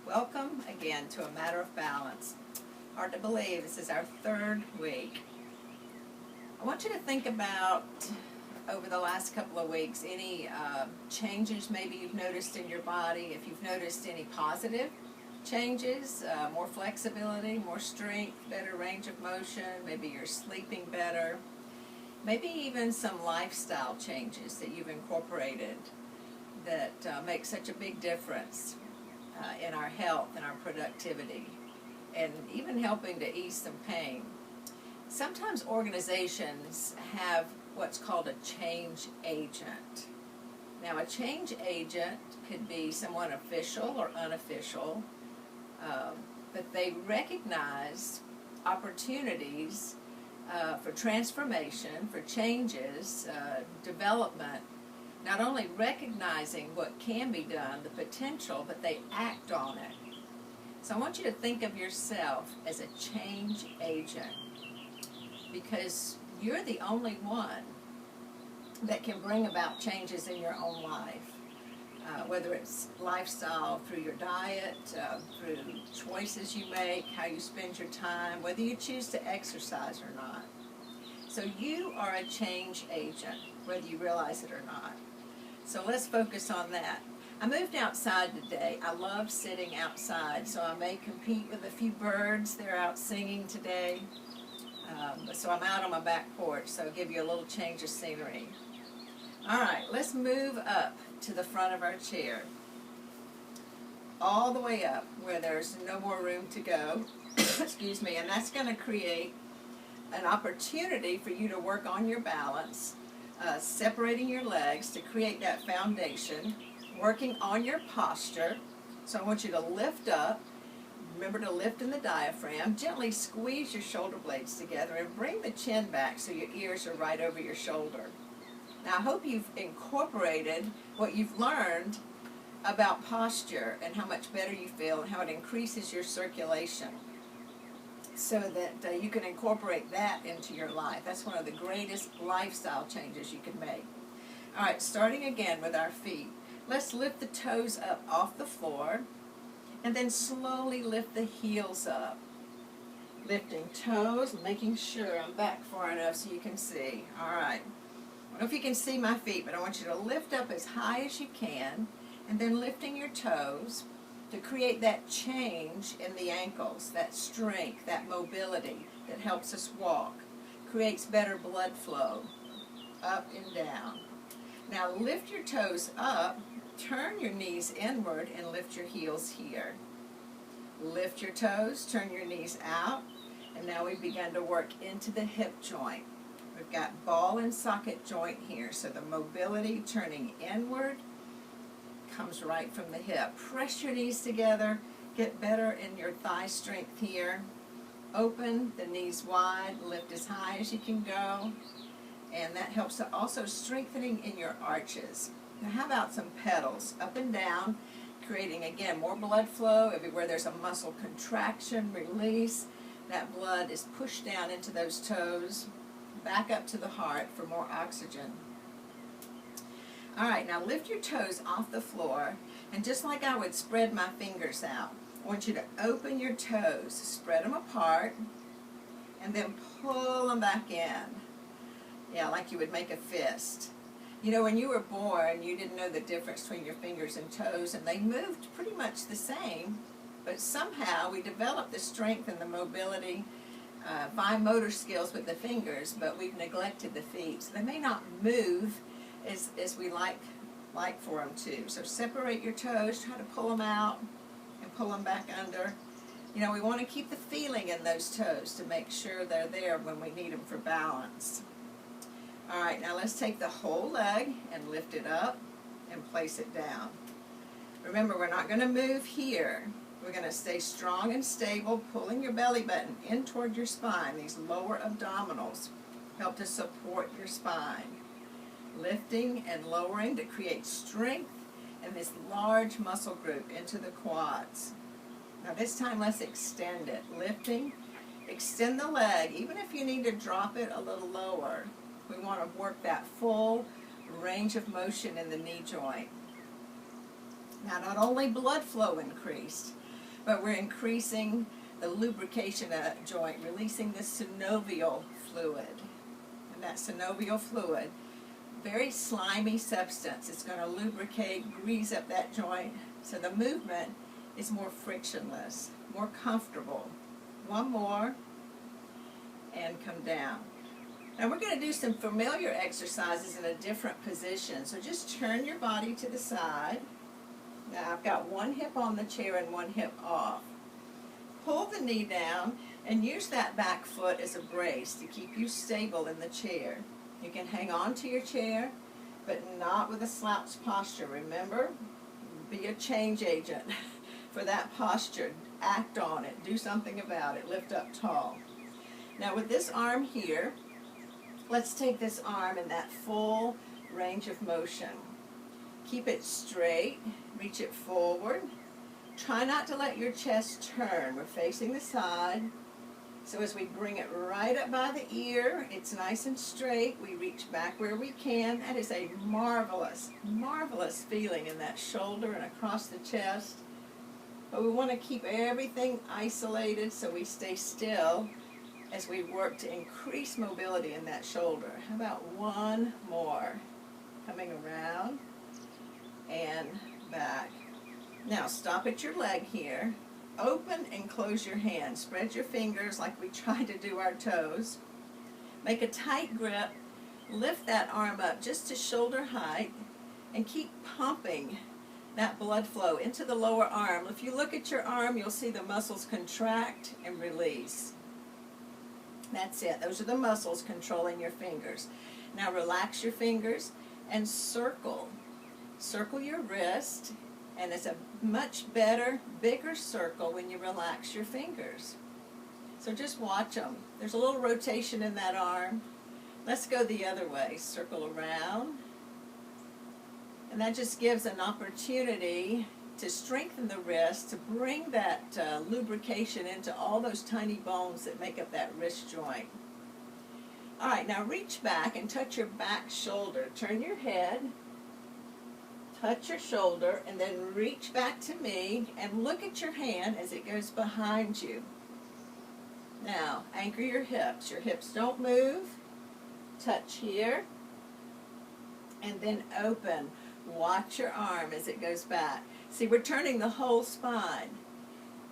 Welcome again to A Matter of Balance. Hard to believe, this is our third week. I want you to think about, over the last couple of weeks, any changes maybe you've noticed in your body, if you've noticed any positive changes, more flexibility, more strength, better range of motion, maybe you're sleeping better, maybe even some lifestyle changes that you've incorporated that make such a big difference in our health and our productivity, and even helping to ease some pain. Sometimes organizations have what's called a change agent. Now, a change agent could be someone official or unofficial, but they recognize opportunities for transformation, for changes, development, not only recognizing what can be done, the potential, but they act on it. So I want you to think of yourself as a change agent, because you're the only one that can bring about changes in your own life, whether it's lifestyle, through your diet, through choices you make, how you spend your time, whether you choose to exercise or not. So you are a change agent, whether you realize it or not. So let's focus on that. I moved outside today. I love sitting outside, so I may compete with a few birds. They're out singing today. So I'm out on my back porch, so I'll give you a little change of scenery. All right, let's move up to the front of our chair. All the way up where there's no more room to go. Excuse me, and that's going to create an opportunity for you to work on your balance, separating your legs to create that foundation, working on your posture. So I want you to lift up. Remember to lift in the diaphragm. Gently squeeze your shoulder blades together and bring the chin back so your ears are right over your shoulder. Now, I hope you've incorporated what you've learned about posture and how much better you feel and how it increases your circulation, so that you can incorporate that into your life. That's one of the greatest lifestyle changes you can make. All right, starting again with our feet. Let's lift the toes up off the floor, and then slowly lift the heels up. Lifting toes, making sure I'm back far enough so you can see. All right. I don't know if you can see my feet, but I want you to lift up as high as you can, and then lifting your toes to create that change in the ankles, that strength, that mobility that helps us walk, creates better blood flow up and down. Now lift your toes up, turn your knees inward, and lift your heels here. Lift your toes, turn your knees out, and now we begin to work into the hip joint. We've got ball and socket joint here, so the mobility turning inward comes right from the hip. Press your knees together, get better in your thigh strength here. Open the knees wide, lift as high as you can go, and that helps to also strengthening in your arches. Now how about some pedals, up and down, creating again more blood flow. Everywhere there's a muscle contraction, release, that blood is pushed down into those toes, back up to the heart for more oxygen. All right, now lift your toes off the floor, and just like I would spread my fingers out, I want you to open your toes, spread them apart, and then pull them back in. Yeah, like you would make a fist. You know, when you were born, you didn't know the difference between your fingers and toes, and they moved pretty much the same, but somehow we developed the strength and the mobility, fine motor skills with the fingers, but we've neglected the feet. So they may not move as we like for them to. So separate your toes, try to pull them out and pull them back under. You know, we want to keep the feeling in those toes to make sure they're there when we need them for balance. All right, now let's take the whole leg and lift it up and place it down. Remember, we're not going to move here. We're going to stay strong and stable, pulling your belly button in toward your spine. These lower abdominals help to support your spine. Lifting and lowering to create strength in this large muscle group into the quads. Now this time let's extend it. Lifting, extend the leg, even if you need to drop it a little lower. We want to work that full range of motion in the knee joint. Now not only blood flow increased, but we're increasing the lubrication of that joint, releasing the synovial fluid. And that synovial fluid, very slimy substance, it's going to lubricate, grease up that joint, so the movement is more frictionless, more comfortable. One more, and come down. Now we're going to do some familiar exercises in a different position, so just turn your body to the side. Now I've got one hip on the chair and one hip off. Pull the knee down and use that back foot as a brace to keep you stable in the chair. You can hang on to your chair, but not with a slouched posture. Remember, be a change agent for that posture. Act on it. Do something about it. Lift up tall. Now with this arm here, let's take this arm in that full range of motion. Keep it straight. Reach it forward. Try not to let your chest turn. We're facing the side. So as we bring it right up by the ear, it's nice and straight. We reach back where we can. That is a marvelous, marvelous feeling in that shoulder and across the chest. But we want to keep everything isolated so we stay still as we work to increase mobility in that shoulder. How about one more? Coming around and back. Now stop at your leg here. Open and close your hands. Spread your fingers like we try to do our toes. Make a tight grip. Lift that arm up just to shoulder height and keep pumping that blood flow into the lower arm. If you look at your arm, you'll see the muscles contract and release. That's it. Those are the muscles controlling your fingers. Now relax your fingers and circle. Circle your wrist. And it's a much better, bigger circle when you relax your fingers. So just watch them. There's a little rotation in that arm. Let's go the other way. Circle around. And that just gives an opportunity to strengthen the wrist, to bring that lubrication into all those tiny bones that make up that wrist joint. All right, now reach back and touch your back shoulder. Turn your head. Touch your shoulder and then reach back to me and look at your hand as it goes behind you. Now, anchor your hips. Your hips don't move. Touch here. And then open. Watch your arm as it goes back. See, we're turning the whole spine.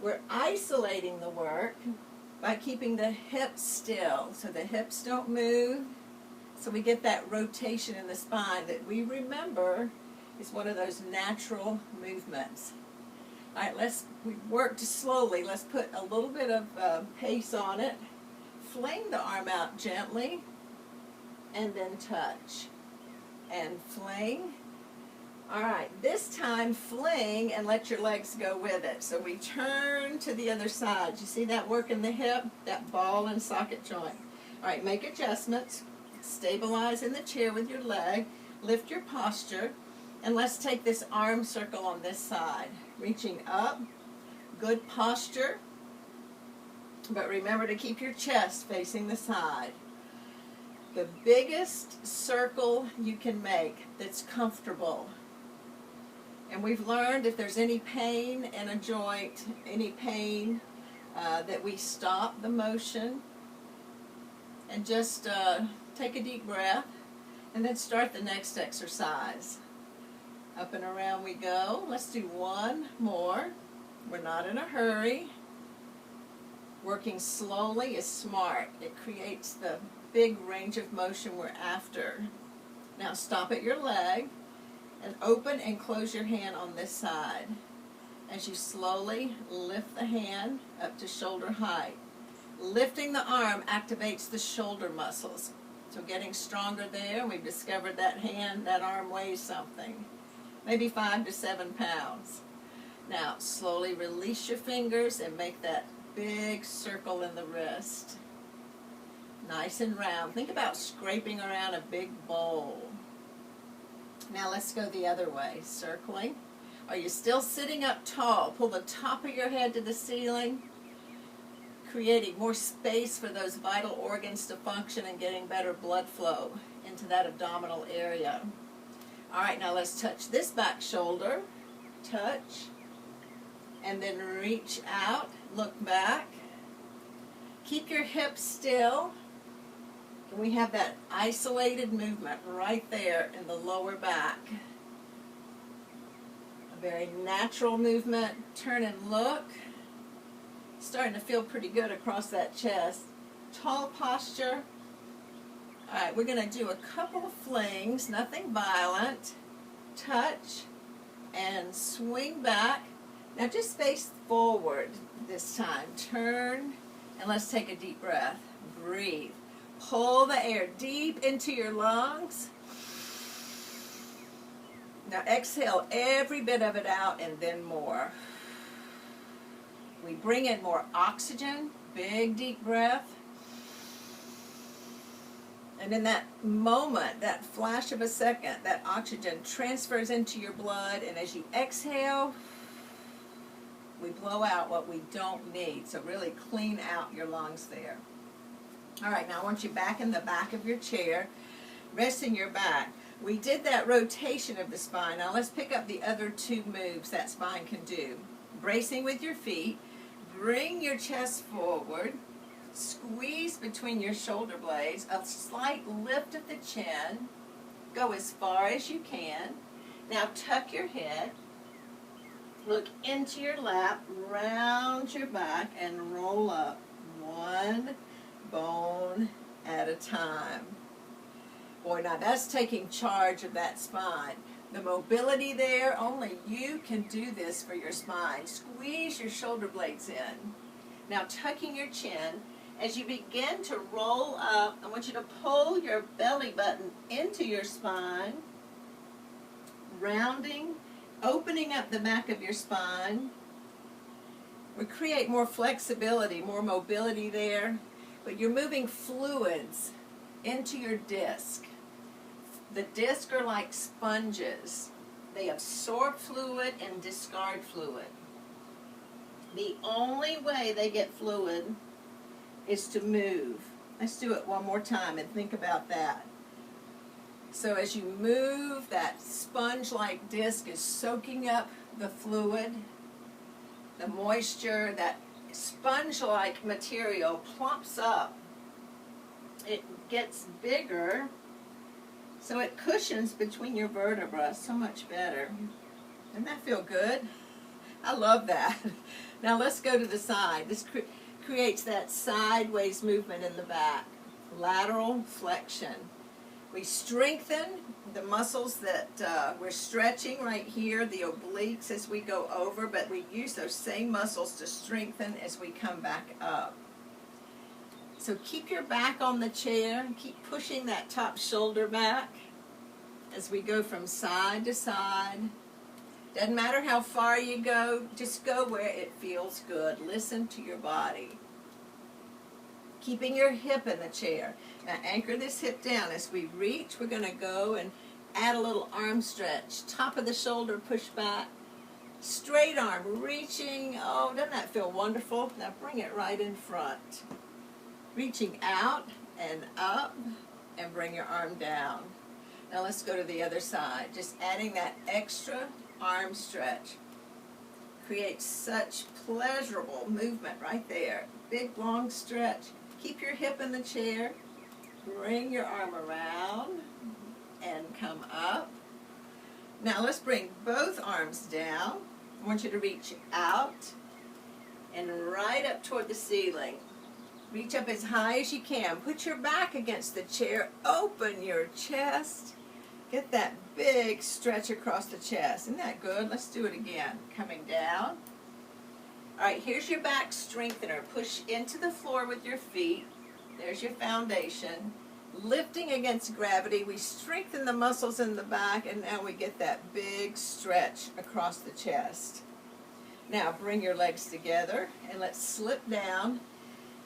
We're isolating the work by keeping the hips still so the hips don't move. So we get that rotation in the spine that we remember is one of those natural movements. All right, we work slowly. Let's put a little bit of pace on it. Fling the arm out gently, and then touch. And fling. All right, this time fling and let your legs go with it. So we turn to the other side. You see that work in the hip? That ball and socket joint. All right, make adjustments. Stabilize in the chair with your leg. Lift your posture. And let's take this arm circle on this side. Reaching up, good posture, but remember to keep your chest facing the side. The biggest circle you can make that's comfortable. And we've learned if there's any pain in a joint, any pain, that we stop the motion and just take a deep breath and then start the next exercise. Up and around we go. Let's do one more. We're not in a hurry. Working slowly is smart. It creates the big range of motion we're after. Now stop at your leg and open and close your hand on this side. As you slowly lift the hand up to shoulder height. Lifting the arm activates the shoulder muscles. So getting stronger there. We've discovered that arm weighs something. Maybe 5 to 7 pounds. Now, slowly release your fingers and make that big circle in the wrist. Nice and round. Think about scraping around a big bowl. Now, let's go the other way. Circling. Are you still sitting up tall? Pull the top of your head to the ceiling, creating more space for those vital organs to function and getting better blood flow into that abdominal area. All right, now let's touch this back shoulder. Touch and then reach out, look back. Keep your hips still. And we have that isolated movement right there in the lower back. A very natural movement. Turn and look. Starting to feel pretty good across that chest. Tall posture. All right, we're going to do a couple of flings, nothing violent. Touch and swing back. Now just face forward this time. Turn and let's take a deep breath. Breathe. Pull the air deep into your lungs. Now exhale every bit of it out and then more. We bring in more oxygen. Big deep breath. And in that moment, that flash of a second, that oxygen transfers into your blood, and as you exhale, we blow out what we don't need. So really clean out your lungs there. All right, now I want you back in the back of your chair, resting your back. We did that rotation of the spine. Now let's pick up the other two moves that spine can do. Bracing with your feet, bring your chest forward, squeeze between your shoulder blades, a slight lift of the chin, go as far as you can. Now tuck your head, look into your lap, round your back, and roll up one bone at a time. Boy, now that's taking charge of that spine. The mobility there, only you can do this for your spine. Squeeze your shoulder blades in. Now tucking your chin, as you begin to roll up, I want you to pull your belly button into your spine, rounding, opening up the back of your spine. We create more flexibility, more mobility there, but you're moving fluids into your disc. The discs are like sponges. They absorb fluid and discard fluid. The only way they get fluid is to move. Let's do it one more time and think about that. So as you move, that sponge-like disc is soaking up the fluid, the moisture. That sponge-like material plumps up. It gets bigger, so it cushions between your vertebrae so much better. Doesn't that feel good? I love that. Now let's go to the side. This creates that sideways movement in the back. Lateral flexion. We strengthen the muscles that we're stretching right here, the obliques as we go over, but we use those same muscles to strengthen as we come back up. So keep your back on the chair, keep pushing that top shoulder back as we go from side to side. Doesn't matter how far you go, just go where it feels good. Listen to your body. Keeping your hip in the chair. Now anchor this hip down. As we reach, we're going to go and add a little arm stretch. Top of the shoulder, push back. Straight arm, reaching. Oh, doesn't that feel wonderful? Now bring it right in front. Reaching out and up, and bring your arm down. Now let's go to the other side. Just adding that extra arm stretch. Creates such pleasurable movement right there. Big long stretch. Keep your hip in the chair. Bring your arm around and come up. Now let's bring both arms down. I want you to reach out and right up toward the ceiling. Reach up as high as you can. Put your back against the chair. Open your chest. Get that big stretch across the chest. Isn't that good? Let's do it again. Coming down. All right, here's your back strengthener. Push into the floor with your feet. There's your foundation. Lifting against gravity, we strengthen the muscles in the back, and now we get that big stretch across the chest. Now bring your legs together, and let's slip down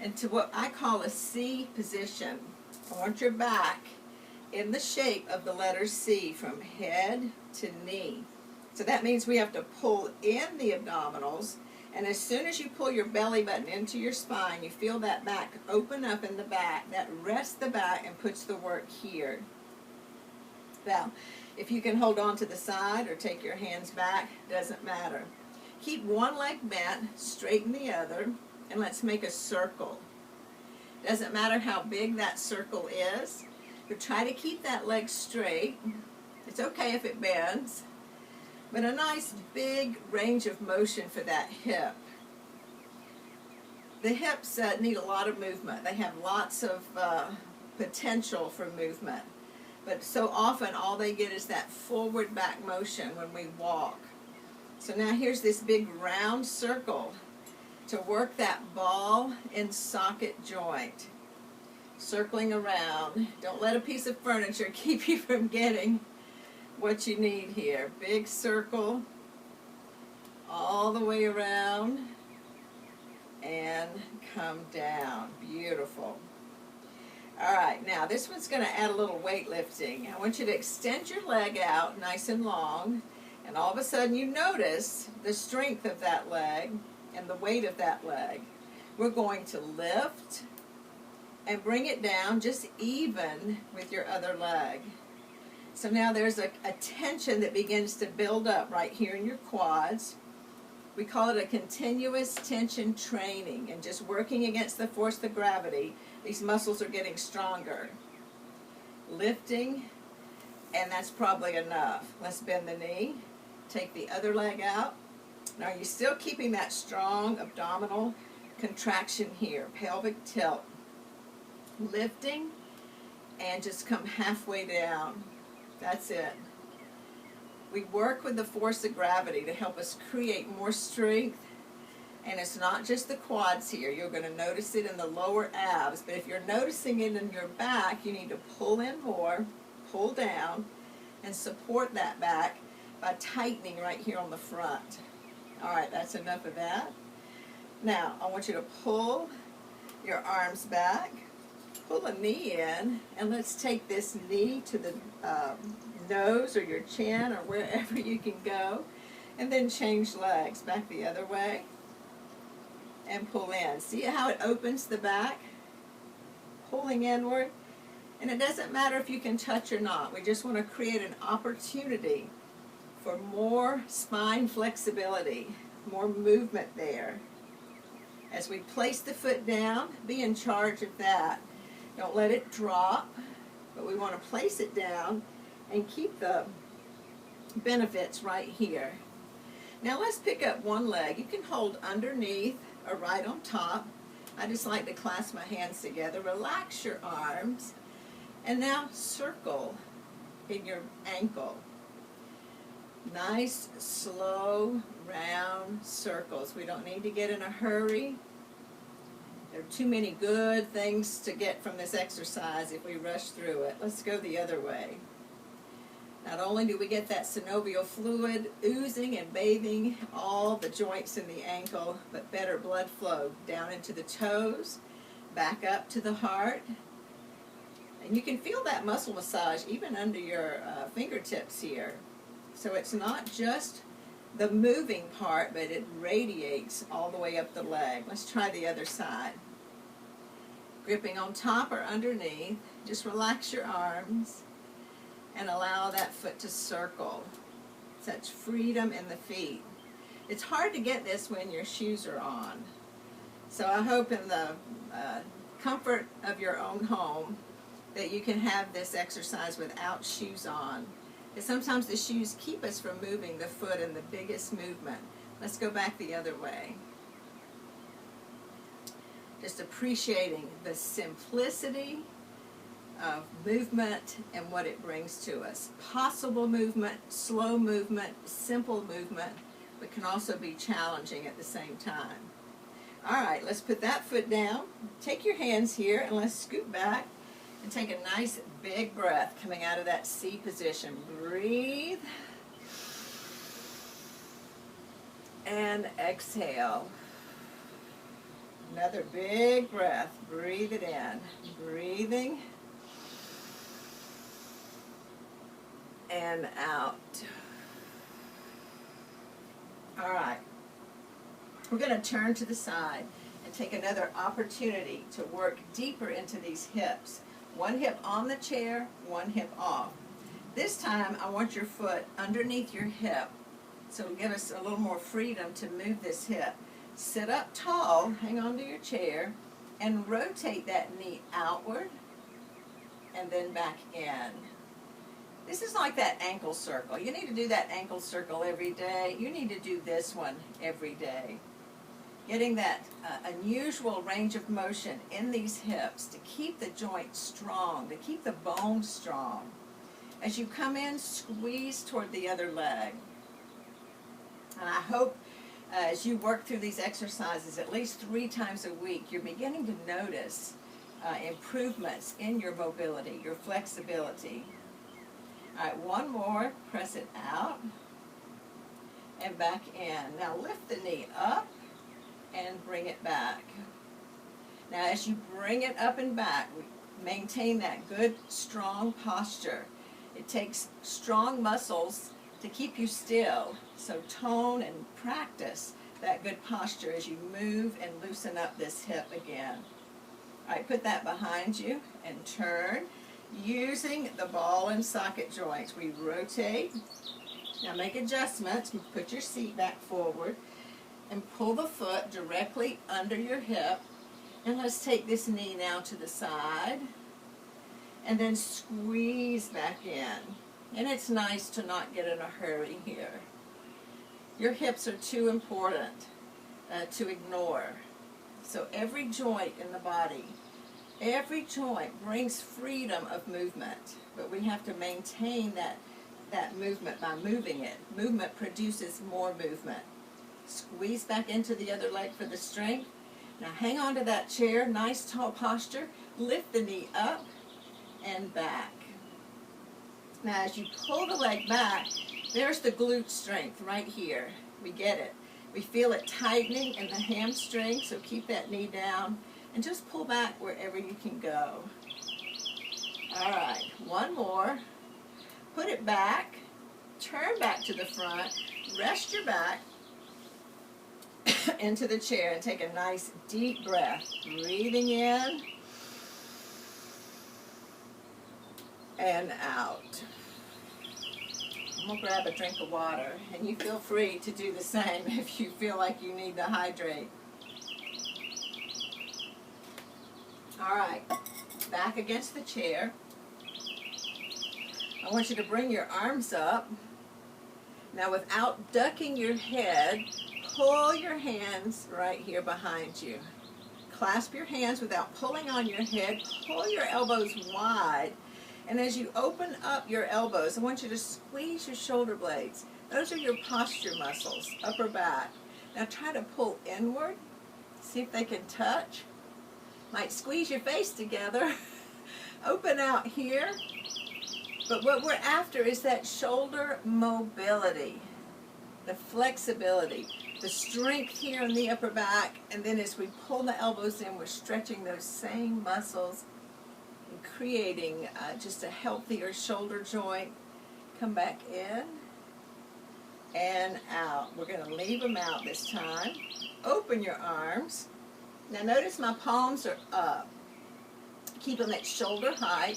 into what I call a C position. I want your back in the shape of the letter C from head to knee. So that means we have to pull in the abdominals, and as soon as you pull your belly button into your spine, you feel that back open up in the back. That rests the back and puts the work here. Now, if you can hold on to the side or take your hands back, doesn't matter. Keep one leg bent, straighten the other, and let's make a circle. Doesn't matter how big that circle is, but try to keep that leg straight. It's okay if it bends, but a nice big range of motion for that hip. The hips need a lot of movement. They have lots of potential for movement, but so often all they get is that forward back motion when we walk. So now here's this big round circle to work that ball and socket joint. Circling around. Don't let a piece of furniture keep you from getting what you need here. Big circle all the way around and come down. Beautiful. All right, now this one's going to add a little weightlifting. I want you to extend your leg out nice and long, and all of a sudden you notice the strength of that leg and the weight of that leg. We're going to lift and bring it down just even with your other leg. So now there's a tension that begins to build up right here in your quads. We call it a continuous tension training, and just working against the force of gravity, these muscles are getting stronger. Lifting, and that's probably enough. Let's bend the knee, take the other leg out. Now you're still keeping that strong abdominal contraction here, pelvic tilt. Lifting, and just come halfway down. That's it. We work with the force of gravity to help us create more strength, and it's not just the quads here. You're going to notice it in the lower abs, but if you're noticing it in your back, you need to pull in more, pull down, and support that back by tightening right here on the front. All right, that's enough of that. Now, I want you to pull your arms back, pull a knee in, and let's take this knee to the nose or your chin or wherever you can go, and then change legs back the other way and pull in. See how it opens the back? Pulling inward. And it doesn't matter if you can touch or not. We just want to create an opportunity for more spine flexibility, more movement there. As we place the foot down, be in charge of that. Don't let it drop, but we want to place it down and keep the benefits right here. Now let's pick up one leg. You can hold underneath or right on top. I just like to clasp my hands together. Relax your arms. And now circle in your ankle. Nice, slow, round circles. We don't need to get in a hurry. There are too many good things to get from this exercise if we rush through it. Let's go the other way. Not only do we get that synovial fluid oozing and bathing all the joints in the ankle, but better blood flow down into the toes, back up to the heart. And you can feel that muscle massage even under your fingertips here. So it's not just the moving part, but it radiates all the way up the leg. Let's try the other side. Gripping on top or underneath, just relax your arms and allow that foot to circle. Such freedom in the feet. It's hard to get this when your shoes are on. So I hope in the comfort of your own home that you can have this exercise without shoes on. Because sometimes the shoes keep us from moving the foot in the biggest movement. Let's go back the other way. Just appreciating the simplicity of movement and what it brings to us. Possible movement, slow movement, simple movement, but can also be challenging at the same time. All right, let's put that foot down. Take your hands here and let's scoot back and take a nice big breath coming out of that C position. Breathe and exhale. Another big breath. Breathe it in. Breathing and out. All right. We're going to turn to the side and take another opportunity to work deeper into these hips. One hip on the chair, one hip off. This time I want your foot underneath your hip So it'll give us a little more freedom to move this hip. Sit up tall, hang on to your chair, and rotate that knee outward and then back in. This is like that ankle circle. You need to do that ankle circle every day. You need to do this one every day. Getting that unusual range of motion in these hips to keep the joint strong, to keep the bone strong. As you come in, squeeze toward the other leg. And I hope as you work through these exercises at least 3 times a week, you're beginning to notice improvements in your mobility, your flexibility. All right, one more. Press it out and back in. Now lift the knee up and bring it back. Now as you bring it up and back, maintain that good, strong posture. It takes strong muscles to keep you still, so tone and practice that good posture as you move and loosen up this hip again. All right, put that behind you and turn. Using the ball and socket joints, we rotate. Now make adjustments. Put your seat back forward and pull the foot directly under your hip. And let's take this knee now to the side and then squeeze back in. And it's nice to not get in a hurry here. Your hips are too important to ignore. So every joint in the body, every joint brings freedom of movement, but we have to maintain that movement by moving it. Movement produces more movement. Squeeze back into the other leg for the strength. Now hang on to that chair, nice tall posture. Lift the knee up and back. Now as you pull the leg back, there's the glute strength right here. We get it. We feel it tightening in the hamstring, so keep that knee down and just pull back wherever you can go. All right, one more. Put it back, turn back to the front, rest your back into the chair and take a nice deep breath. Breathing in and out. I'm going to grab a drink of water, and you feel free to do the same if you feel like you need to hydrate. All right, back against the chair. I want you to bring your arms up. Now without ducking your head, pull your hands right here behind you. Clasp your hands without pulling on your head. Pull your elbows wide. And as you open up your elbows, I want you to squeeze your shoulder blades. Those are your posture muscles, upper back. Now try to pull inward. See if they can touch. Might squeeze your face together. Open out here. But what we're after is that shoulder mobility, the flexibility, the strength here in the upper back. And then as we pull the elbows in, we're stretching those same muscles and creating just a healthier shoulder joint. Come back in and out. We're going to leave them out this time. Open your arms. Now notice my palms are up. Keep them at shoulder height.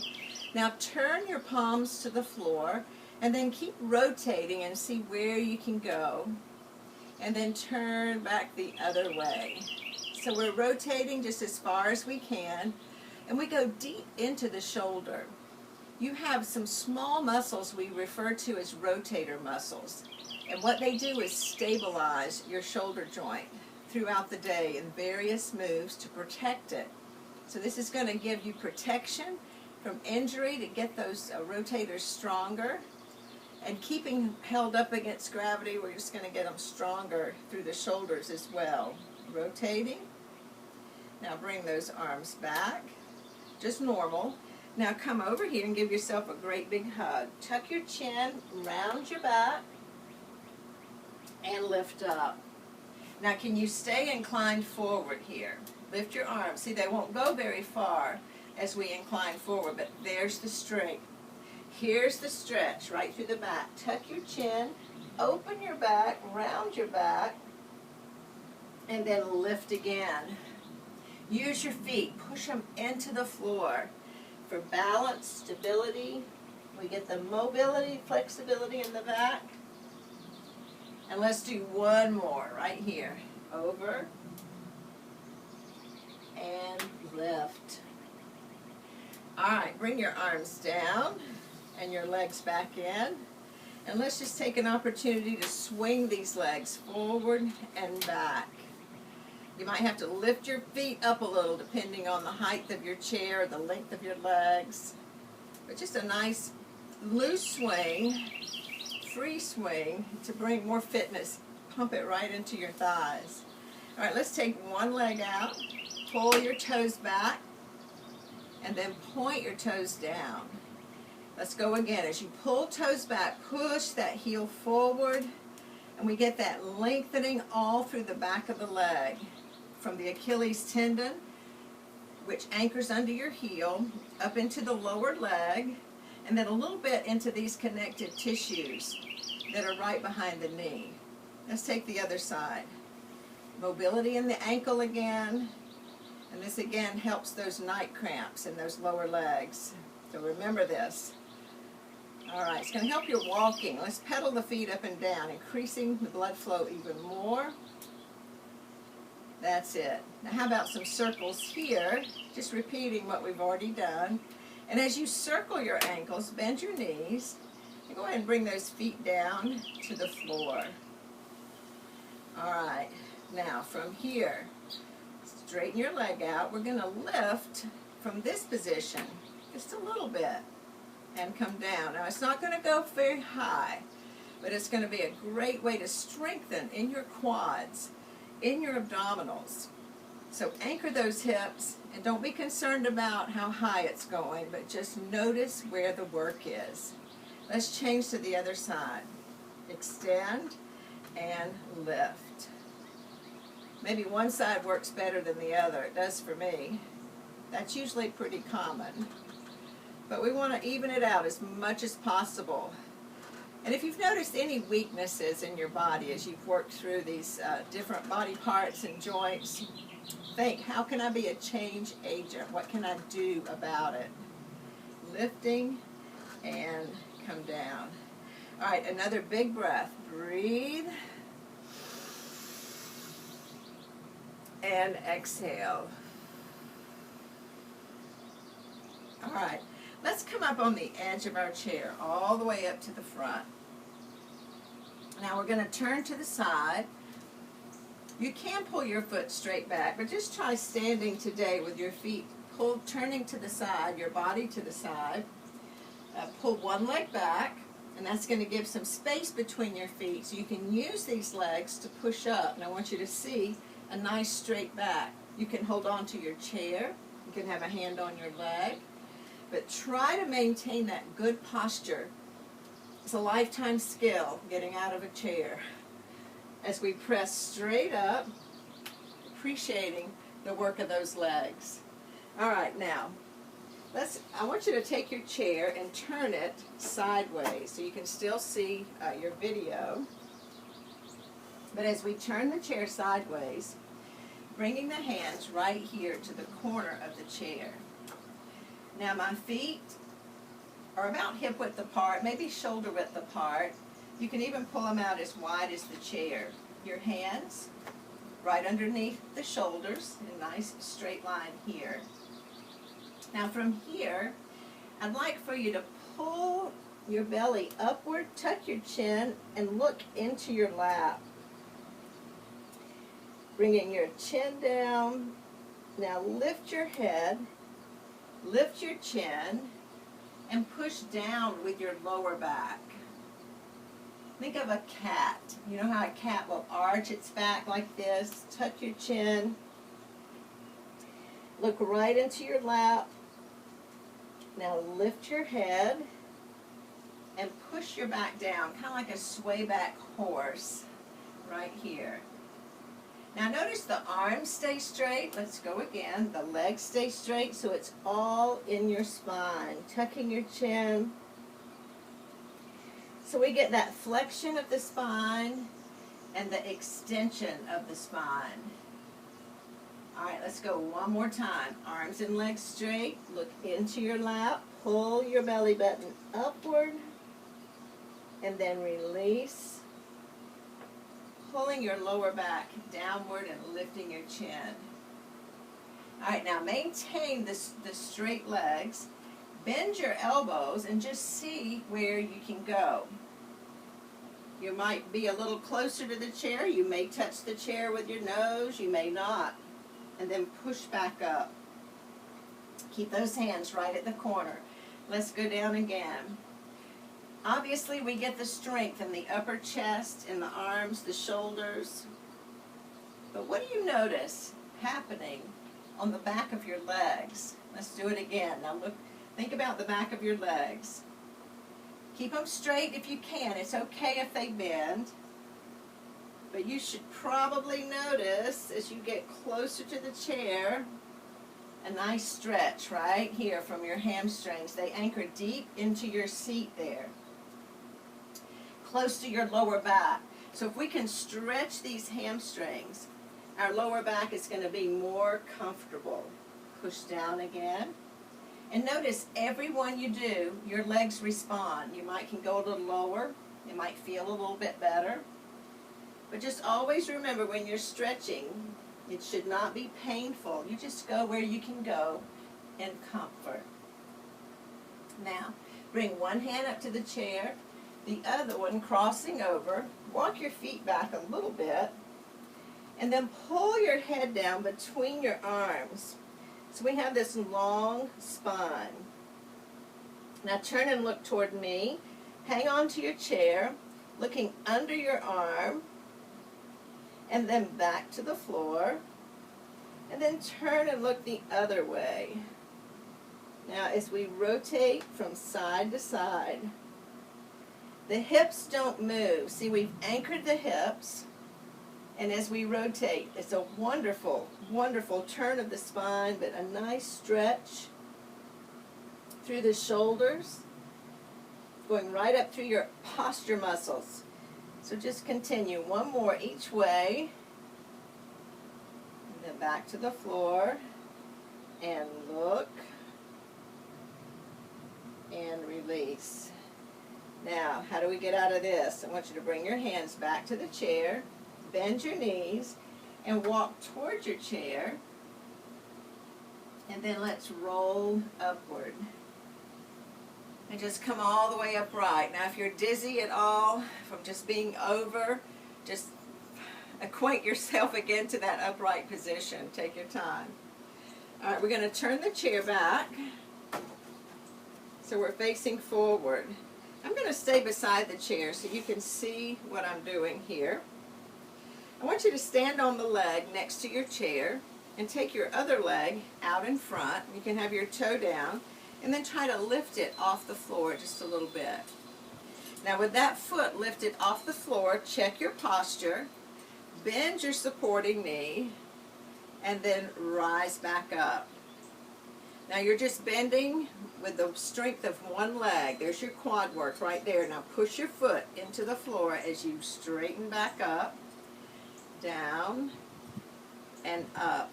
Now turn your palms to the floor and then keep rotating and see where you can go. And then turn back the other way. So we're rotating just as far as we can. And we go deep into the shoulder. You have some small muscles we refer to as rotator muscles. And what they do is stabilize your shoulder joint throughout the day in various moves to protect it. So this is going to give you protection from injury to get those rotators stronger. And keeping held up against gravity, we're just going to get them stronger through the shoulders as well. Rotating. Now bring those arms back. Just normal. Now come over here and give yourself a great big hug. Tuck your chin, round your back, and lift up. Now can you stay inclined forward here? Lift your arms. See, they won't go very far as we incline forward, but there's the strength. Here's the stretch right through the back. Tuck your chin, open your back, round your back, and then lift again. Use your feet. Push them into the floor for balance, stability. We get the mobility, flexibility in the back. And let's do one more right here. Over and lift. All right, bring your arms down and your legs back in. And let's just take an opportunity to swing these legs forward and back. You might have to lift your feet up a little depending on the height of your chair, the length of your legs. But just a nice loose swing, free swing to bring more fitness. Pump it right into your thighs. All right, let's take one leg out, pull your toes back, and then point your toes down. Let's go again. As you pull toes back, push that heel forward, and we get that lengthening all through the back of the leg, from the Achilles tendon, which anchors under your heel, up into the lower leg, and then a little bit into these connective tissues that are right behind the knee. Let's take the other side. Mobility in the ankle again, and this again helps those night cramps in those lower legs. So remember this. All right, it's going to help your walking. Let's pedal the feet up and down, increasing the blood flow even more. That's it. Now how about some circles here? Just repeating what we've already done. And as you circle your ankles, bend your knees, and go ahead and bring those feet down to the floor. All right, now from here, straighten your leg out. We're going to lift from this position just a little bit and come down. Now it's not going to go very high, but it's going to be a great way to strengthen in your quads, in your abdominals. So anchor those hips and don't be concerned about how high it's going, but just notice where the work is. Let's change to the other side. Extend and lift. Maybe one side works better than the other. It does for me. That's usually pretty common. But we want to even it out as much as possible. And if you've noticed any weaknesses in your body as you've worked through these different body parts and joints, think, how can I be a change agent? What can I do about it? Lifting and come down. All right, another big breath. Breathe. And exhale. All right, let's come up on the edge of our chair, all the way up to the front. Now we're going to turn to the side. You can pull your foot straight back, but just try standing today with your feet turning to the side, your body to the side. Pull one leg back, and that's going to give some space between your feet, so you can use these legs to push up. And I want you to see a nice straight back. You can hold on to your chair. You can have a hand on your leg. But try to maintain that good posture. It's a lifetime skill, getting out of a chair. As we press straight up, appreciating the work of those legs. All right, now, I want you to take your chair and turn it sideways so you can still see your video. But as we turn the chair sideways, bringing the hands right here to the corner of the chair. Now my feet are about hip width apart, maybe shoulder width apart. You can even pull them out as wide as the chair. Your hands right underneath the shoulders, in a nice straight line here. Now from here, I'd like for you to pull your belly upward, tuck your chin, and look into your lap. Bringing your chin down. Now lift your head, lift your chin, and push down with your lower back. Think of a cat. You know how a cat will arch its back like this? Tuck your chin. Look right into your lap. Now lift your head and push your back down, kind of like a sway back horse right here. Now notice the arms stay straight. Let's go again. The legs stay straight so it's all in your spine. Tucking your chin. So we get that flexion of the spine and the extension of the spine. All right, let's go one more time. Arms and legs straight. Look into your lap. Pull your belly button upward. And then release. pulling your lower back downward and lifting your chin. All right, now maintain the straight legs. Bend your elbows and just see where you can go. You might be a little closer to the chair. You may touch the chair with your nose. You may not. And then push back up. Keep those hands right at the corner. Let's go down again. Obviously, we get the strength in the upper chest, in the arms, the shoulders. But what do you notice happening on the back of your legs? Let's do it again. Now look, think about the back of your legs. Keep them straight if you can. It's okay if they bend. But you should probably notice as you get closer to the chair, a nice stretch right here from your hamstrings. They anchor deep into your seat there, close to your lower back. So if we can stretch these hamstrings, our lower back is going to be more comfortable. Push down again. And notice every one you do, your legs respond. You might can go a little lower. It might feel a little bit better. But just always remember when you're stretching, it should not be painful. You just go where you can go in comfort. Now, bring one hand up to the chair, the other one crossing over. Walk your feet back a little bit, and then pull your head down between your arms. So we have this long spine. Now turn and look toward me. Hang on to your chair, looking under your arm, and then back to the floor. And then turn and look the other way. Now as we rotate from side to side, the hips don't move. See, we've anchored the hips. And as we rotate, it's a wonderful, wonderful turn of the spine, but a nice stretch through the shoulders, going right up through your posture muscles. So just continue. One more each way. And then back to the floor. And look. And release. Now, how do we get out of this? I want you to bring your hands back to the chair. Bend your knees and walk towards your chair, and then let's roll upward and just come all the way upright. Now if you're dizzy at all from just being over, just acquaint yourself again to that upright position. Take your time. All right, we're going to turn the chair back so we're facing forward. I'm going to stay beside the chair so you can see what I'm doing here. I want you to stand on the leg next to your chair and take your other leg out in front. You can have your toe down and then try to lift it off the floor just a little bit. Now with that foot lifted off the floor, check your posture, bend your supporting knee, and then rise back up. Now you're just bending with the strength of one leg. There's your quad work right there. Now push your foot into the floor as you straighten back up. Down and up.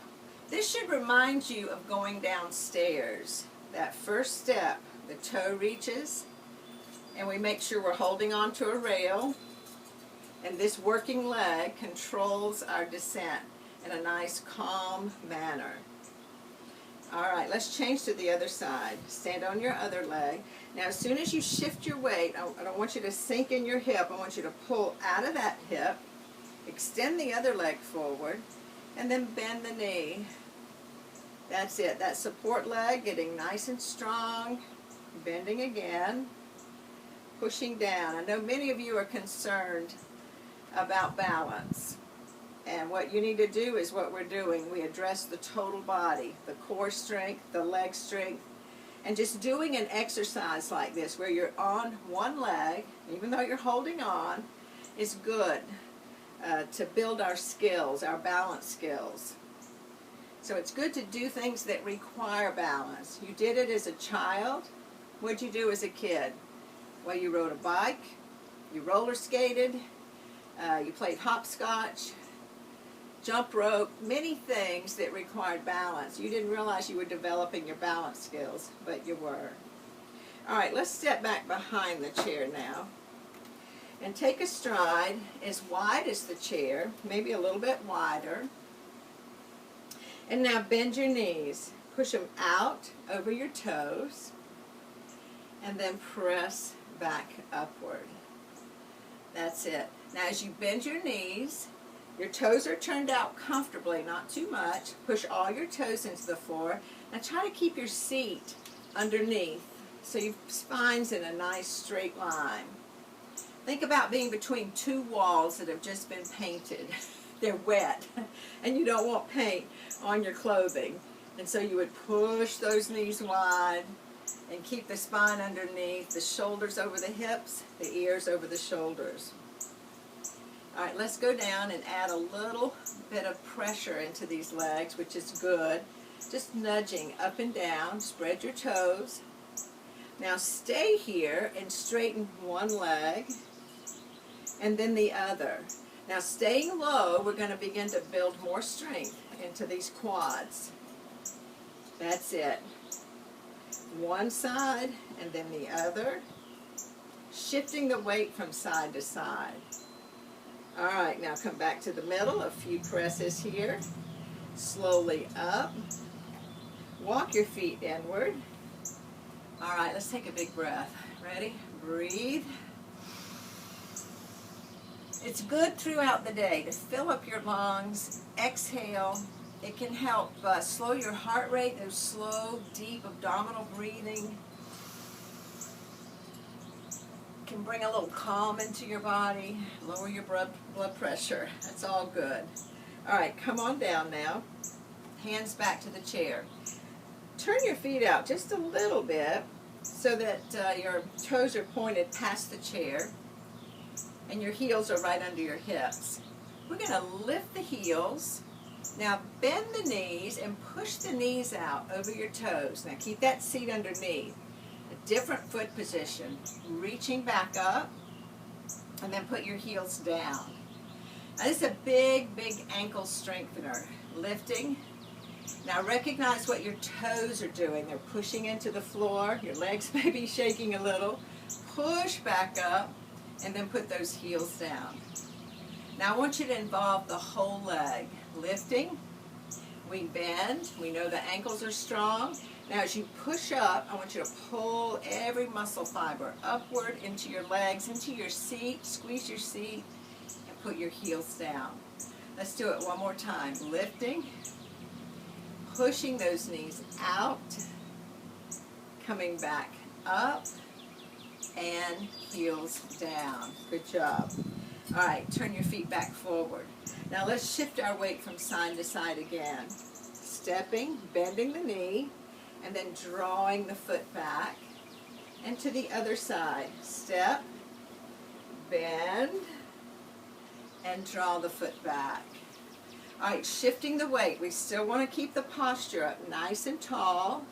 This should remind you of going downstairs. That first step, the toe reaches, and we make sure we're holding on to a rail, and this working leg controls our descent in a nice, calm manner. All right, let's change to the other side. Stand on your other leg. Now, as soon as you shift your weight, I don't want you to sink in your hip. I want you to pull out of that hip. Extend the other leg forward, and then bend the knee. That's it. That support leg getting nice and strong. Bending again. Pushing down. I know many of you are concerned about balance. And what you need to do is what we're doing. We address the total body, the core strength, the leg strength. And just doing an exercise like this where you're on one leg, even though you're holding on, is good. To build our skills, our balance skills. So it's good to do things that require balance. You did it as a child. What'd you do as a kid? Well, you rode a bike, you roller skated, you played hopscotch, jump rope, many things that required balance. You didn't realize you were developing your balance skills, but you were. All right, let's step back behind the chair now. And take a stride as wide as the chair, maybe a little bit wider. And now bend your knees. Push them out over your toes. And then press back upward. That's it. Now as you bend your knees, your toes are turned out comfortably, not too much. Push all your toes into the floor. Now try to keep your seat underneath so your spine's in a nice straight line. Think about being between two walls that have just been painted. They're wet and you don't want paint on your clothing. And so you would push those knees wide and keep the spine underneath, the shoulders over the hips, the ears over the shoulders. All right, let's go down and add a little bit of pressure into these legs, which is good. Just nudging up and down, spread your toes. Now stay here and straighten one leg and then the other. Now staying low, we're going to begin to build more strength into these quads. That's it. One side and then the other. Shifting the weight from side to side. All right, now come back to the middle. A few presses here. Slowly up. Walk your feet inward. All right, let's take a big breath. Ready? Breathe. It's good throughout the day to fill up your lungs, exhale. It can help slow your heart rate, those slow, deep abdominal breathing. Can bring a little calm into your body, lower your blood pressure. That's all good. All right, come on down now. Hands back to the chair. Turn your feet out just a little bit so that your toes are pointed past the chair and your heels are right under your hips. We're going to lift the heels. Now bend the knees and push the knees out over your toes. Now keep that seat underneath. A different foot position. Reaching back up and then put your heels down. Now this is a big, big ankle strengthener. Lifting. Now recognize what your toes are doing. They're pushing into the floor. Your legs may be shaking a little. Push back up and then put those heels down. Now I want you to involve the whole leg. Lifting. We bend. We know the ankles are strong. Now as you push up, I want you to pull every muscle fiber upward into your legs, into your seat. Squeeze your seat and put your heels down. Let's do it one more time. Lifting. Pushing those knees out, coming back up, and heels down. Good job. All right, turn your feet back forward. Now let's shift our weight from side to side again. Stepping, bending the knee, and then drawing the foot back. And to the other side. Step, bend, and draw the foot back. All right, shifting the weight. We still want to keep the posture up nice and tall.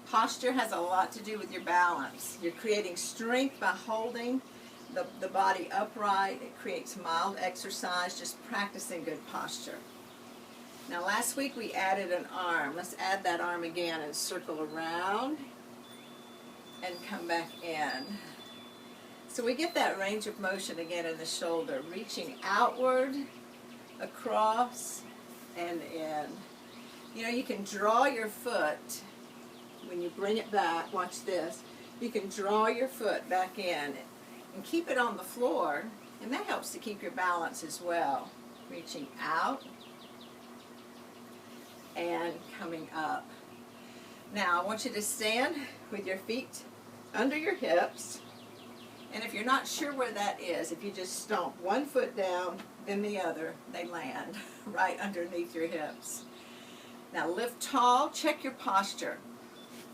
Posture has a lot to do with your balance. You're creating strength by holding the body upright. It creates mild exercise, just practicing good posture. Now last week we added an arm. Let's add that arm again and circle around and come back in. So we get that range of motion again in the shoulder, reaching outward, across, and in. You know, you can draw your foot when you bring it back. Watch this. You can draw your foot back in and keep it on the floor, and that helps to keep your balance as well. Reaching out and coming up. Now I want you to stand with your feet under your hips, and if you're not sure where that is, if you just stomp one foot down, then the other, they land right underneath your hips. Now lift tall, check your posture.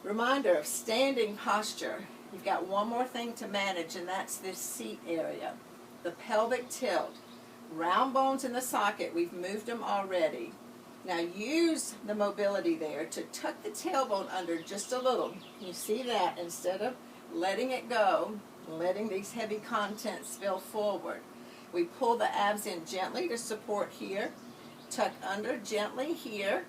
Reminder of standing posture. You've got one more thing to manage, and that's this seat area. The pelvic tilt. Round bones in the socket, we've moved them already. Now use the mobility there to tuck the tailbone under just a little. You see that? Instead of letting it go, letting these heavy contents spill forward. We pull the abs in gently to support here. Tuck under gently here.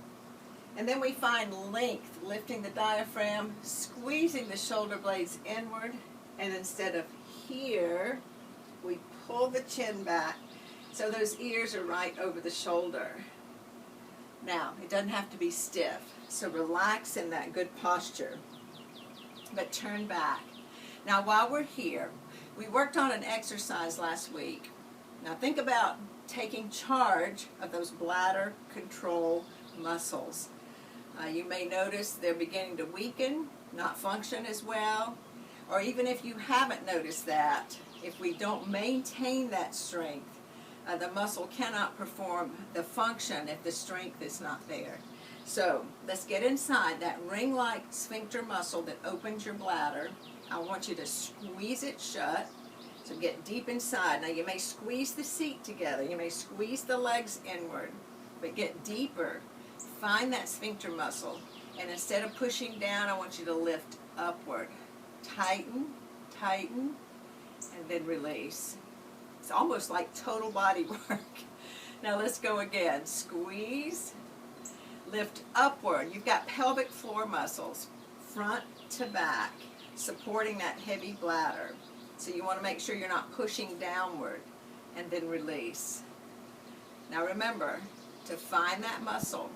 And then we find length, lifting the diaphragm, squeezing the shoulder blades inward. And instead of here, we pull the chin back so those ears are right over the shoulder. Now, it doesn't have to be stiff, so relax in that good posture, but turn back. Now, while we're here, we worked on an exercise last week. Now, think about taking charge of those bladder control muscles. You may notice they're beginning to weaken, not function as well, or even if you haven't noticed that, if we don't maintain that strength, the muscle cannot perform the function if the strength is not there. So let's get inside that ring-like sphincter muscle that opens your bladder. I want you to squeeze it shut. So get deep inside. Now you may squeeze the seat together. You may squeeze the legs inward, but get deeper. Find that sphincter muscle. And instead of pushing down, I want you to lift upward. Tighten, tighten, and then release. It's almost like total body work. Now let's go again. Squeeze, lift upward. You've got pelvic floor muscles, front to back, supporting that heavy bladder. So you want to make sure you're not pushing downward, and then release. Now remember to find that muscle.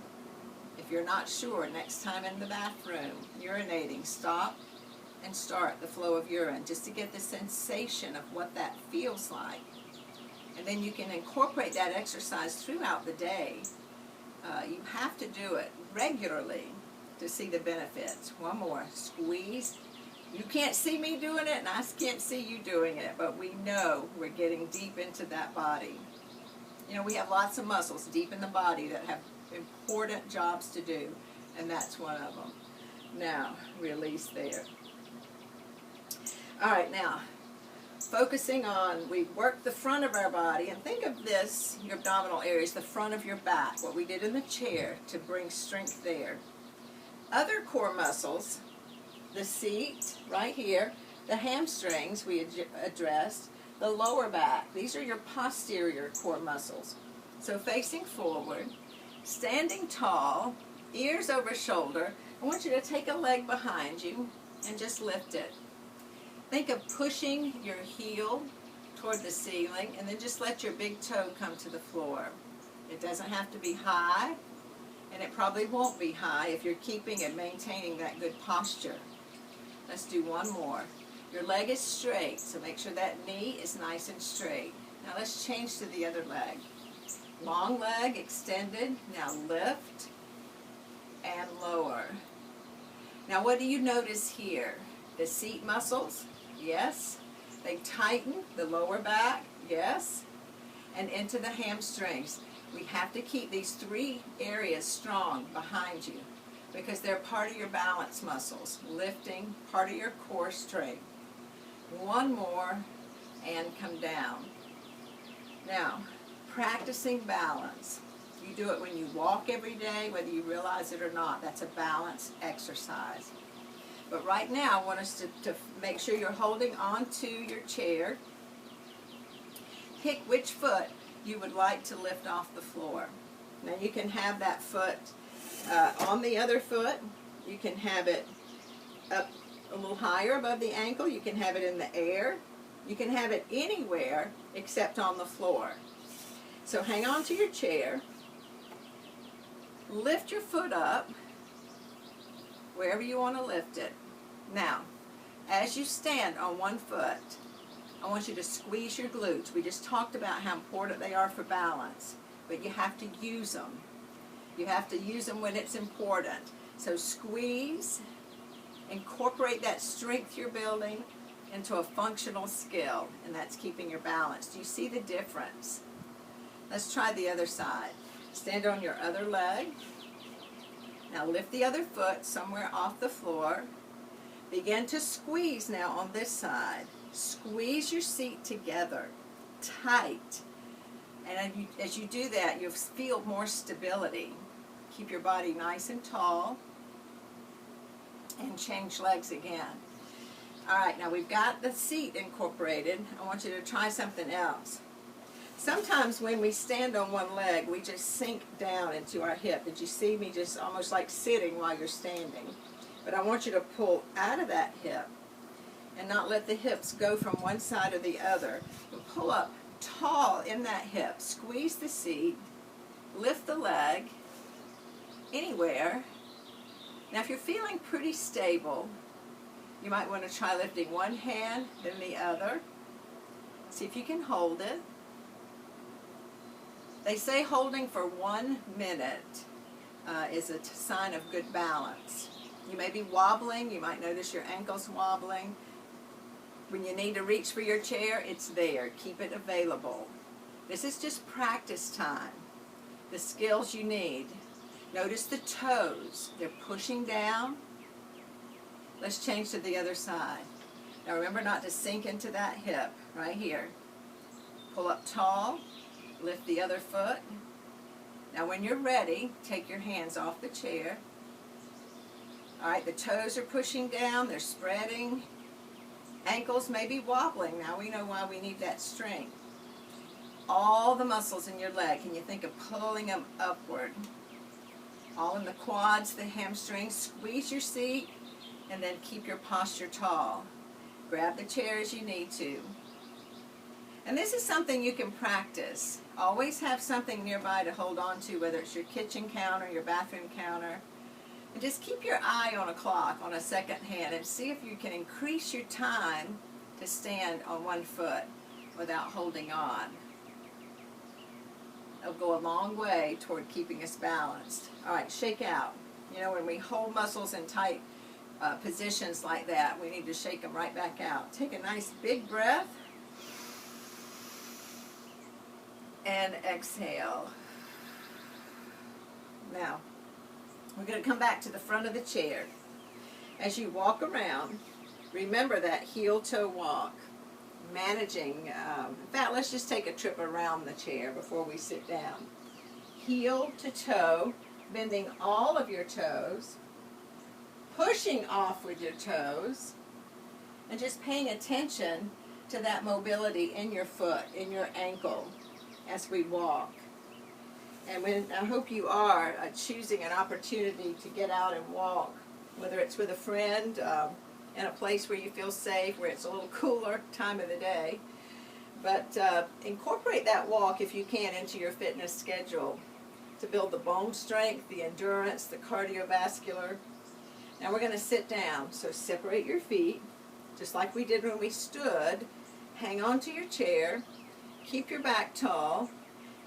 If you're not sure, next time in the bathroom, urinating, stop and start the flow of urine just to get the sensation of what that feels like. And then you can incorporate that exercise throughout the day. You have to do it regularly to see the benefits. One more. Squeeze. You can't see me doing it, and I can't see you doing it, but we know we're getting deep into that body. You know, we have lots of muscles deep in the body that have important jobs to do, and that's one of them. Now, release there. All right, now, focusing on, we work the front of our body, and think of this, your abdominal areas, the front of your back, what we did in the chair to bring strength there. Other core muscles, the seat right here, the hamstrings we addressed, the lower back, these are your posterior core muscles. So facing forward, standing tall, ears over shoulder, I want you to take a leg behind you and just lift it. Think of pushing your heel toward the ceiling, and then just let your big toe come to the floor. It doesn't have to be high, and it probably won't be high if you're keeping and maintaining that good posture. Let's do one more. Your leg is straight, so make sure that knee is nice and straight. Now let's change to the other leg. Long leg extended. Now lift and lower. Now what do you notice here? The seat muscles? Yes. They tighten the lower back? Yes. And into the hamstrings. We have to keep these three areas strong behind you because they're part of your balance muscles. Lifting, part of your core strength. One more and come down. Now, practicing balance. You do it when you walk every day, whether you realize it or not. That's a balance exercise. But right now, I want us to make sure you're holding on to your chair. Pick which foot you would like to lift off the floor. Now you can have that foot on the other foot. You can have it up a little higher above the ankle. You can have it in the air. You can have it anywhere except on the floor. So hang on to your chair. Lift your foot up wherever you want to lift it. Now, as you stand on one foot, I want you to squeeze your glutes. We just talked about how important they are for balance, but you have to use them. You have to use them when it's important. So squeeze, incorporate that strength you're building into a functional skill, and that's keeping your balance. Do you see the difference? Let's try the other side. Stand on your other leg. Now lift the other foot somewhere off the floor. Begin to squeeze now on this side. Squeeze your seat together, tight. And as you do that, you'll feel more stability. Keep your body nice and tall. And change legs again. All right, now we've got the seat incorporated. I want you to try something else. Sometimes when we stand on one leg, we just sink down into our hip. Did you see me just almost like sitting while you're standing? But I want you to pull out of that hip and not let the hips go from one side or the other. But pull up tall in that hip, squeeze the seat, lift the leg anywhere. Now if you're feeling pretty stable, you might want to try lifting one hand, then the other. See if you can hold it. They say holding for 1 minute is a sign of good balance. You may be wobbling, you might notice your ankles wobbling. When you need to reach for your chair, it's there. Keep it available. This is just practice time. The skills you need. Notice the toes. They're pushing down. Let's change to the other side. Now remember not to sink into that hip right here. Pull up tall. Lift the other foot. Now when you're ready, take your hands off the chair. All right, the toes are pushing down. They're spreading. Ankles may be wobbling. Now we know why we need that strength. All the muscles in your leg, can you think of pulling them upward? All in the quads, the hamstrings. Squeeze your seat and then keep your posture tall. Grab the chair as you need to. And this is something you can practice. Always have something nearby to hold on to, whether it's your kitchen counter, your bathroom counter. And just keep your eye on a clock on a second hand and see if you can increase your time to stand on one foot without holding on. It'll go a long way toward keeping us balanced. All right, shake out. You know, when we hold muscles in tight positions like that, we need to shake them right back out. Take a nice big breath and exhale. Now, we're going to come back to the front of the chair. As you walk around, remember that heel-toe walk. Managing, in fact, let's just take a trip around the chair before we sit down. Heel to toe, bending all of your toes, pushing off with your toes, and just paying attention to that mobility in your foot, in your ankle, as we walk. And I hope you are choosing an opportunity to get out and walk, whether it's with a friend, in a place where you feel safe, where it's a little cooler time of the day. But incorporate that walk, if you can, into your fitness schedule to build the bone strength, the endurance, the cardiovascular. Now we're going to sit down, so separate your feet, just like we did when we stood. Hang on to your chair, keep your back tall,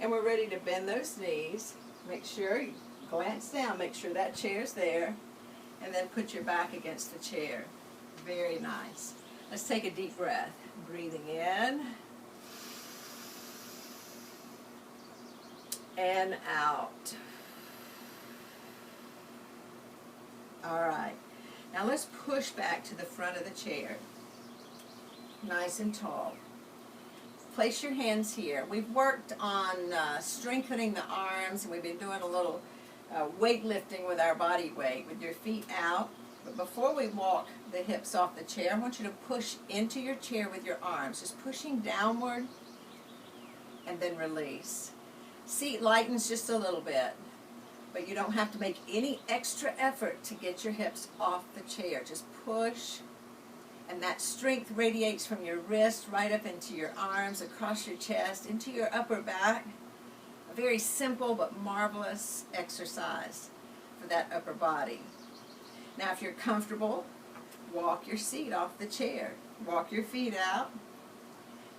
and we're ready to bend those knees. Make sure you glance down, make sure that chair's there, and then put your back against the chair. Very nice. Let's take a deep breath. Breathing in and out. All right. Now let's push back to the front of the chair. Nice and tall. Place your hands here. We've worked on strengthening the arms, and we've been doing a little weightlifting with our body weight, with your feet out. But before we walk the hips off the chair, I want you to push into your chair with your arms, just pushing downward and then release. Seat lightens just a little bit, but you don't have to make any extra effort to get your hips off the chair. Just push, and that strength radiates from your wrist right up into your arms, across your chest, into your upper back. A very simple but marvelous exercise for that upper body. Now if you're comfortable, walk your seat off the chair. Walk your feet out,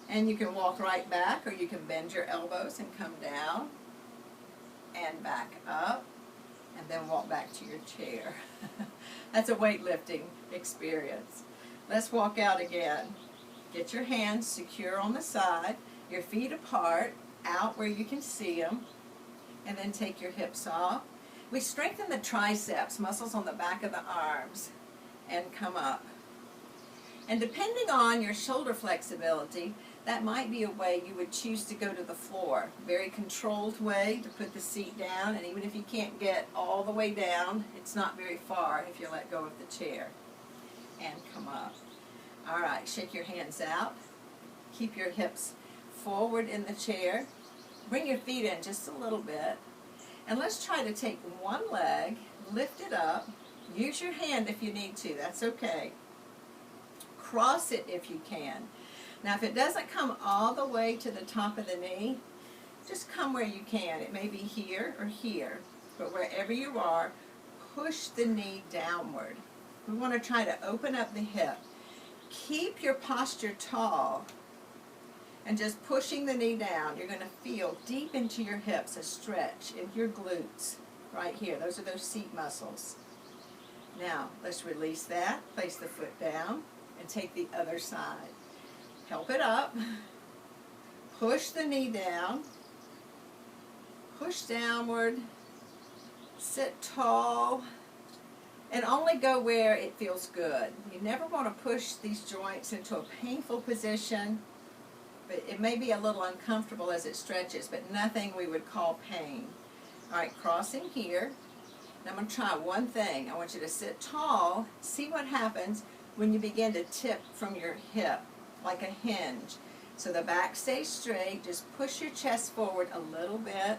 and you can walk right back, or you can bend your elbows and come down and back up, and then walk back to your chair. That's a weightlifting experience. Let's walk out again. Get your hands secure on the side, your feet apart, out where you can see them, and then take your hips off. We strengthen the triceps, muscles on the back of the arms, and come up. And depending on your shoulder flexibility, that might be a way you would choose to go to the floor. Very controlled way to put the seat down, and even if you can't get all the way down, it's not very far if you let go of the chair. And come up. All right, shake your hands out. Keep your hips forward in the chair. Bring your feet in just a little bit. And let's try to take one leg, lift it up. Use your hand if you need to, that's okay. cross it if you can. Now if it doesn't come all the way to the top of the knee, just come where you can. It may be here or here, but wherever you are, push the knee downward. We want to try to open up the hip. Keep your posture tall and just pushing the knee down. You're going to feel deep into your hips a stretch in your glutes right here. Those are those seat muscles. Now let's release that. Place the foot down and take the other side. Help it up. Push the knee down. Push downward. Sit tall. And only go where it feels good. You never want to push these joints into a painful position, but it may be a little uncomfortable as it stretches, but nothing we would call pain. All right, crossing here. Now I'm going to try one thing. I want you to sit tall. See what happens when you begin to tip from your hip, like a hinge. So the back stays straight. Just push your chest forward a little bit.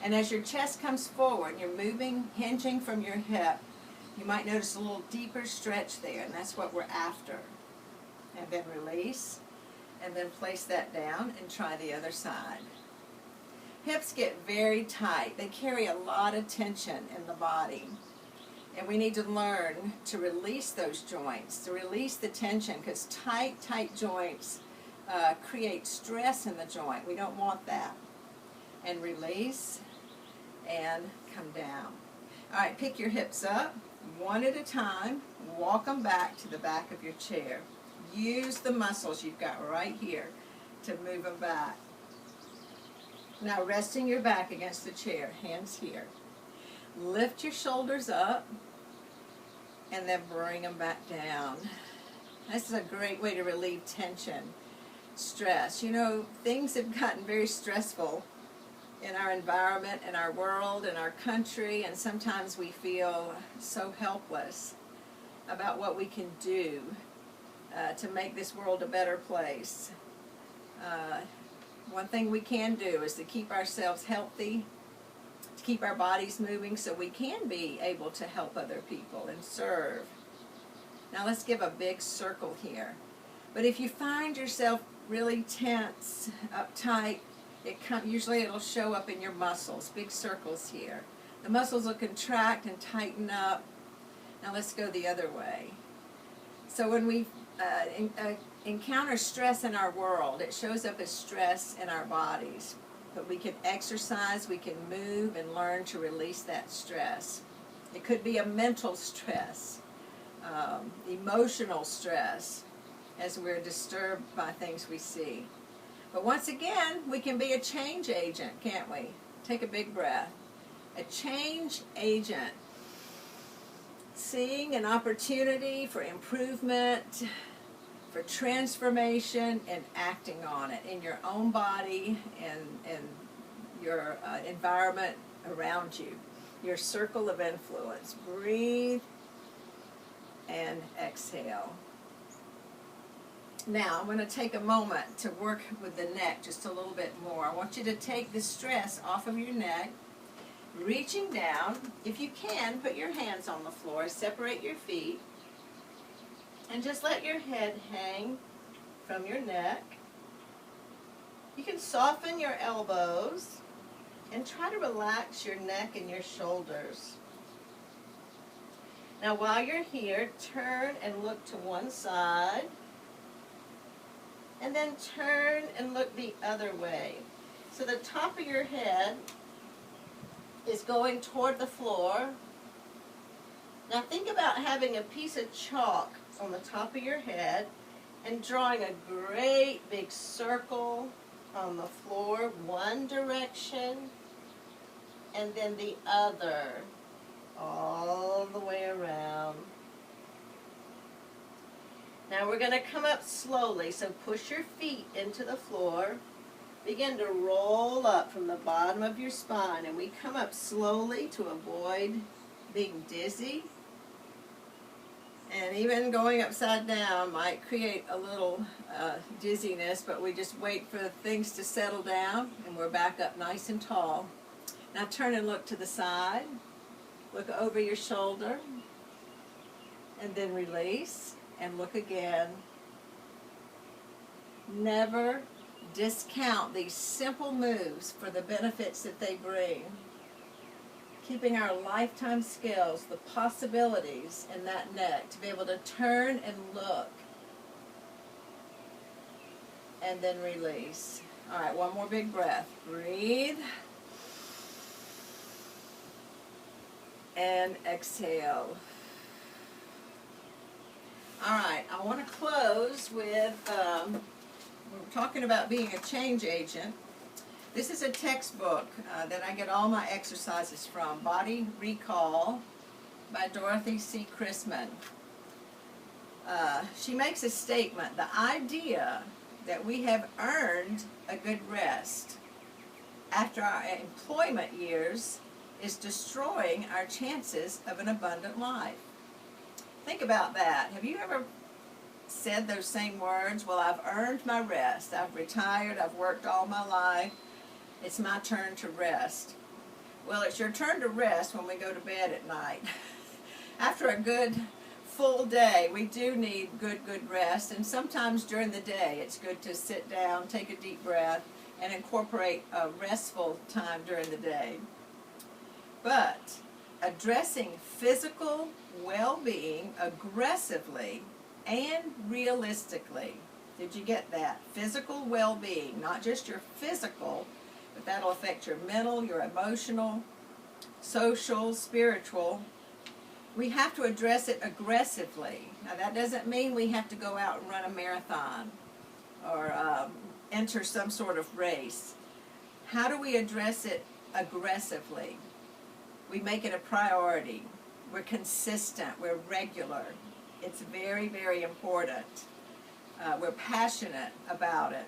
And as your chest comes forward, you're moving, hinging from your hip, you might notice a little deeper stretch there, and that's what we're after. And then release, and then place that down and try the other side. Hips get very tight. They carry a lot of tension in the body. And we need to learn to release those joints, to release the tension, because tight joints create stress in the joint. We don't want that. And release. And come down. All right, pick your hips up one at a time. Walk them back to the back of your chair. Use the muscles you've got right here to move them back. Now resting your back against the chair, hands here. Lift your shoulders up and then bring them back down. This is a great way to relieve tension, stress. You know, things have gotten very stressful in our environment, in our world, in our country, and sometimes we feel so helpless about what we can do to make this world a better place. One thing we can do is to keep ourselves healthy, to keep our bodies moving so we can be able to help other people and serve. Now let's give a big circle here. But if you find yourself really tense, uptight, usually it'll show up in your muscles, big circles here. The muscles will contract and tighten up. Now let's go the other way. So when we encounter stress in our world, it shows up as stress in our bodies. But we can exercise, we can move and learn to release that stress. It could be a mental stress, emotional stress, as we're disturbed by things we see. But once again, we can be a change agent, can't we? Take a big breath. A change agent. Seeing an opportunity for improvement, for transformation, and acting on it in your own body and your environment around you. Your circle of influence. Breathe and exhale. Now, I'm going to take a moment to work with the neck just a little bit more. I want you to take the stress off of your neck, reaching down. If you can, put your hands on the floor, separate your feet, and just let your head hang from your neck. You can soften your elbows and try to relax your neck and your shoulders. Now, while you're here, turn and look to one side. And then turn and look the other way. So the top of your head is going toward the floor. Now think about having a piece of chalk on the top of your head and drawing a great big circle on the floor, one direction and then the other, all the way around. Now we're going to come up slowly, so push your feet into the floor. Begin to roll up from the bottom of your spine, and we come up slowly to avoid being dizzy. And even going upside down might create a little dizziness, but we just wait for things to settle down, and we're back up nice and tall. Now turn and look to the side. Look over your shoulder, and then release. and look again. Never discount these simple moves for the benefits that they bring. Keeping our lifetime skills, the possibilities in that neck, to be able to turn and look. And then release. All right, one more big breath. Breathe. And exhale. All right, I want to close with, we're talking about being a change agent. This is a textbook that I get all my exercises from, Body Recall by Dorothy C. Chrisman. She makes a statement, the idea that we have earned a good rest after our employment years is destroying our chances of an abundant life. Think about that. Have you ever said those same words? Well, I've earned my rest. I've retired. I've worked all my life. It's my turn to rest. Well, it's your turn to rest when we go to bed at night. After a good full day, we do need good rest, and sometimes during the day it's good to sit down, take a deep breath, and incorporate a restful time during the day. But addressing physical well-being aggressively and realistically. Did you get that? Physical well-being, not just your physical, but that'll affect your mental, your emotional, social, spiritual. We have to address it aggressively. Now that doesn't mean we have to go out and run a marathon or enter some sort of race. How do we address it aggressively? We make it a priority. We're consistent. We're regular. It's very, very important. We're passionate about it.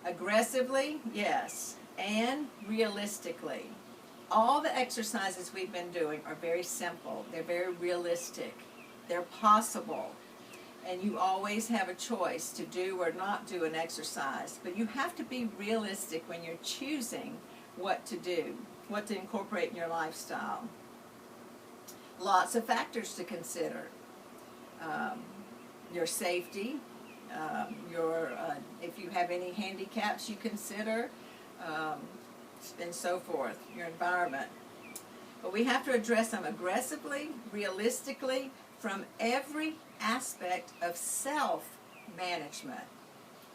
Aggressively, yes, and realistically. All the exercises we've been doing are very simple. They're very realistic. They're possible. And you always have a choice to do or not do an exercise. But you have to be realistic when you're choosing what to do, what to incorporate in your lifestyle. Lots of factors to consider. Your safety, if you have any handicaps you consider, and so forth, your environment. But we have to address them aggressively, realistically, from every aspect of self-management.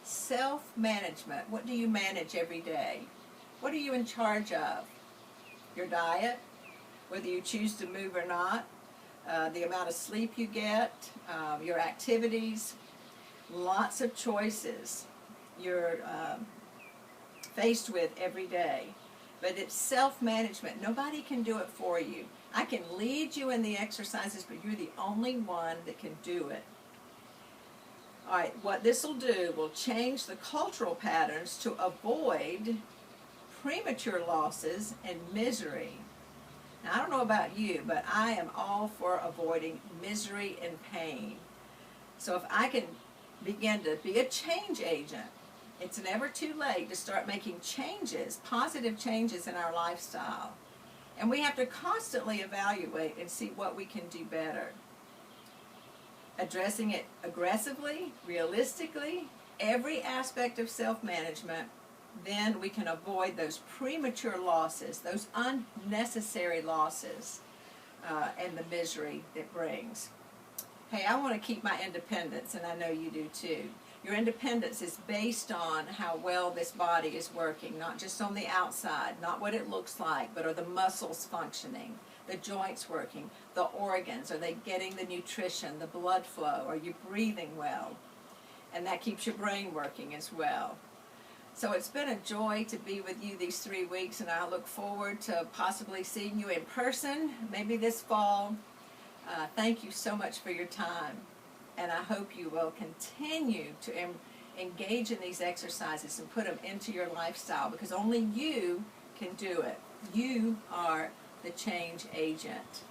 Self-management. What do you manage every day? What are you in charge of? Your diet, whether you choose to move or not, the amount of sleep you get, your activities, lots of choices you're faced with every day. But it's self-management. Nobody can do it for you. I can lead you in the exercises, but you're the only one that can do it. All right, what this will do will change the cultural patterns to avoid premature losses and misery. Now, I don't know about you, but I am all for avoiding misery and pain. So if I can begin to be a change agent, it's never too late to start making changes, positive changes in our lifestyle. And we have to constantly evaluate and see what we can do better. Addressing it aggressively, realistically, every aspect of self-management, then we can avoid those premature losses, those unnecessary losses, and the misery it brings. Hey, I want to keep my independence, and I know you do too. Your independence is based on how well this body is working, not just on the outside, not what it looks like, but are the muscles functioning, the joints working, the organs, are they getting the nutrition, the blood flow, are you breathing well? And that keeps your brain working as well. So it's been a joy to be with you these 3 weeks, and I look forward to possibly seeing you in person, maybe this fall. Thank you so much for your time. And I hope you will continue to engage in these exercises and put them into your lifestyle, because only you can do it. You are the change agent.